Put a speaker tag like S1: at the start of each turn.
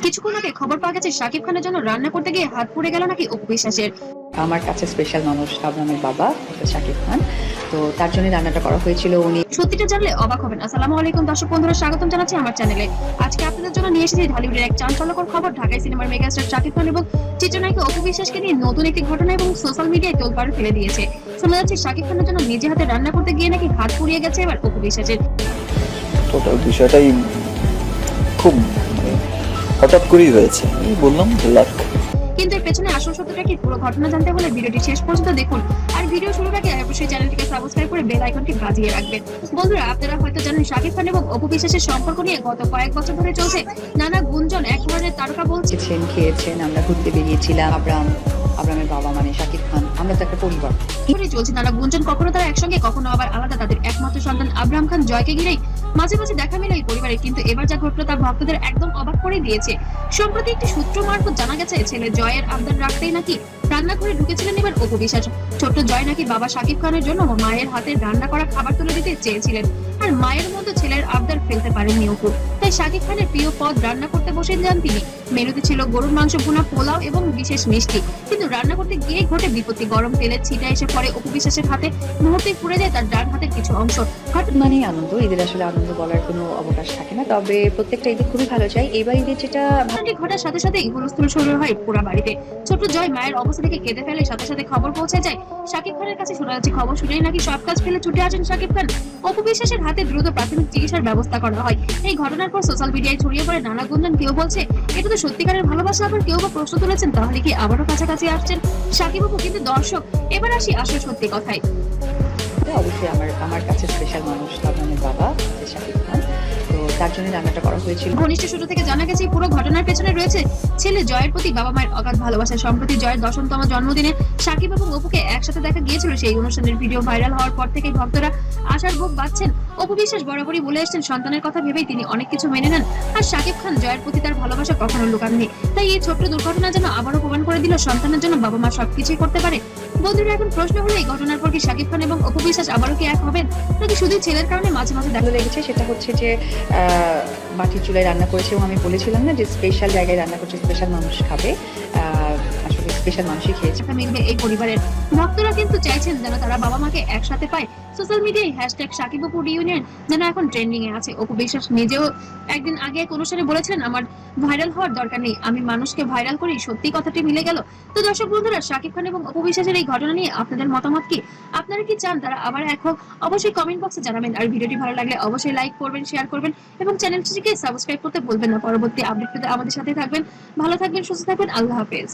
S1: কিছুক্ষণ আগে খবর পাওয়া গেছে শাকিব খানের জন্য রান্না করতে গিয়ে হাত পুড়ে গেল নাকি অপু বিশ্বাসের।
S2: আমার কাছে স্পেশাল মানুষ আবরামের বাবা শাকিব খান, তো তার জন্য রান্নাটা করা হয়েছিল। উনি
S1: সত্যিটা জানলে অবাক হবেন। আসসালামু আলাইকুম দর্শক বন্ধুরা, স্বাগতম জানাচ্ছি আমার চ্যানেলে। আজকে আপনাদের জন্য নিয়ে এসেছি ঢালিউডের এক চাঞ্চল্যকর খবর। ঢাকায় সিনেমার মেগাস্টার শাকিব খান এবং চিত্রনায়িকা অপু বিশ্বাসকে নিয়ে নতুন একটি ঘটনা এবং সোশ্যাল মিডিয়ায় তোলপাড় ফেলে দিয়েছে। শোনা যাচ্ছে শাকিব খানের জন্য নিজে হাতে রান্না করতে গিয়ে নাকি হাত পুড়িয়ে গেছে এবার অপু বিশ্বাসের।
S3: টোটাল বিষয়টাই খুব হঠাৎ করেই হয়েছে, আমি বললাম লাক।
S1: কিন্তু এর পেছনে আসল সত্যটা কি, পুরো ঘটনা জানতে হলে ভিডিওটি শেষ পর্যন্ত দেখুন। আর ভিডিও শুরুর আগে অবশ্যই চ্যানেলটিকে সাবস্ক্রাইব করে বেল আইকনটি বাজিয়ে রাখবেন। বন্ধুরা, আপনারা হয়তো জানেন শাকিব খান এবং অপু বিশ্বাসের সম্পর্ক নিয়ে গত কয়েক বছর ধরে চলছে নানা গুঞ্জন। এক ধরনের তারকা বলছে
S2: খেয়েছেন, আমরা ঘুরতে বেরিয়েছিলাম। আবরামের বাবা মানে শাকিব খান, আমরা তো একটা পরিবার।
S1: চলছে নানা গুঞ্জন, কখনো তারা একসঙ্গে কখনো আবার আলাদা। তাদের একমাত্র সন্তান আব্রাহাম খান জয়কে ঘিরেই মাঝে মাঝে দেখা মেলে এই পরিবারে। কিন্তু এবার যা ঘটলো তা ভক্তদের একদম অবাক করে দিয়েছে। সম্প্রতি একটি সূত্র মারফত জানা গেছে ছেলে জয়ের আবদার রাখতেই নাকি রান্নাঘরে ঢুকেছিলেন এবার অপু বিশ্বাস। ছোট্ট জয় নাকি বাবা শাকিব খানের জন্য মায়ের হাতে রান্না করা খাবার তুলে দিতে চেয়েছিলেন, আর মায়ের মতো ছেলের আবদার ফেলতে পারেননি অপু। তাই শাকিব খানের প্রিয় পদ রান্না করতে বসে যান তিনি। মেনুতে ছিল গরুর মাংস ভুনা, পোলাও এবং বিশেষ মিষ্টি। কিন্তু রান্না করতে গিয়ে ঘটে বিপত্তি। গরম তেলের ছিটা এসে পড়ে অপু বিশ্বাসের হাতে, মুহূর্তেই পুড়ে যায় তার ডান হাতের কিছু অংশ।
S2: মানে আনন্দ, ঈদের আসলে আনন্দ বলার কোনো অবকাশ থাকে না, তবে প্রত্যেকটা ঈদে খুবই ভালো চাই। এবার ঈদের যেটা
S1: ঘটার সাথে সাথে হুলস্থুল শুরু হয় পুরো বাড়িতে। ছোট জয় মায়ের অবস্থা থেকে কেঁদে ফেলে, সাথে সাথে খবর পৌঁছে যায় শাকিব খানের কাছে। শোনা যাচ্ছে খবর শুনেই নাকি সব কাজ ফেলে ছুটে আসেন শাকিব খান। অপু বিশ্বাসের হাতে দ্রুত প্রাথমিক চিকিৎসার ব্যবস্থা করা হয়। এই ঘটনার পর সোশ্যাল মিডিয়ায় ছড়িয়ে পড়ে নানা গুঞ্জন। কেউ বলছে এটা তো সত্যিকারের ভালোবাসা, আবার কেউ বা প্রশ্ন তুলেছেন তাহলে কি আবারও কাছাকাছি আসছেন শাকিব অপু। কিন্তু দর্শক, এবার আসি আসল সত্যি কথায়।
S2: অবশ্যই আমার কাছে স্পেশাল মানুষ আবরামের বাবা শাকিব খান, তো তার জন্য রান্নাটা করা হয়েছিল।
S1: ঘনিষ্ঠ সূত্র থেকে জানা গেছে পুরো ঘটনার পেছনে রয়েছে ছেলে জয়ের প্রতি বাবা মায়ের অগাধ ভালোবাসা। সম্প্রতি জয়ের 10তম জন্মদিনে শাকিব এবং অপুকে একসাথে দেখা গিয়েছিল। সেই অনুষ্ঠানের ভিডিও ভাইরাল হওয়ার পর থেকে ভক্তরা আশার বুক বাঁধছেন। অপু বিশ্বাস বরাবরই বলে এসেছেন সন্তানের কথা ভেবেই তিনি অনেক কিছু মেনে নেন, আর শাকিব খান জয়ের প্রতি তার ভালোবাসা কখনো লুকাননি। তাই এই ছোট্ট দুর্ঘটনা যেন আবারও প্রমাণ করে দিল সন্তানের জন্য বাবা মা সবকিছুই করতে পারে। বন্ধুরা, এখন প্রশ্ন হলো এই ঘটনার পর কি শাকিব খান এবং অপু বিশ্বাস আবারও কি এক হবেন, নাকি শুধু ছেলের কারণে মাঝে মাঝে দেখা
S2: লেগেছে সেটা হচ্ছে যে মাটির চুলায় রান্না করেছে, এবং আমি বলেছিলাম না যে স্পেশাল জায়গায় রান্না করছে, স্পেশাল মানুষ খাবে। আসলে স্পেশাল মানুষই খেয়েছে।
S1: মিলবে এই পরিবারের। ভক্তরা কিন্তু চাইছেন যেন তারা বাবা মাকে একসাথে পায়। সোশ্যাল মিডিয়ায় শাকিব অপু রিউনিয়ন যেন এখন ট্রেন্ডিং এ আছে। অপু বিশ্বাস নিজেও একদিন আগে এক অনুষ্ঠানে বলেছিলেন আমার ভাইরাল হওয়ার দরকার নেই, আমি মানুষকে ভাইরাল করি। সত্যি কথাটি মিলে গেল। তো দর্শক বন্ধুরা, শাকিব খান এবং অপু বিশ্বাসের এই ঘটনা নিয়ে আপনাদের মতামত কি? আপনারা কি চান তারা আবার এক হোক? অবশ্যই কমেন্ট বক্সে জানাবেন। আর ভিডিওটি ভালো লাগলে অবশ্যই লাইক করবেন, শেয়ার করবেন এবং চ্যানেলটিকে সাবস্ক্রাইব করতে ভুলবেন না। পরবর্তী আপডেট পেতে আমাদের সাথে থাকবেন। ভালো থাকবেন, সুস্থ থাকবেন। আল্লাহ হাফেজ।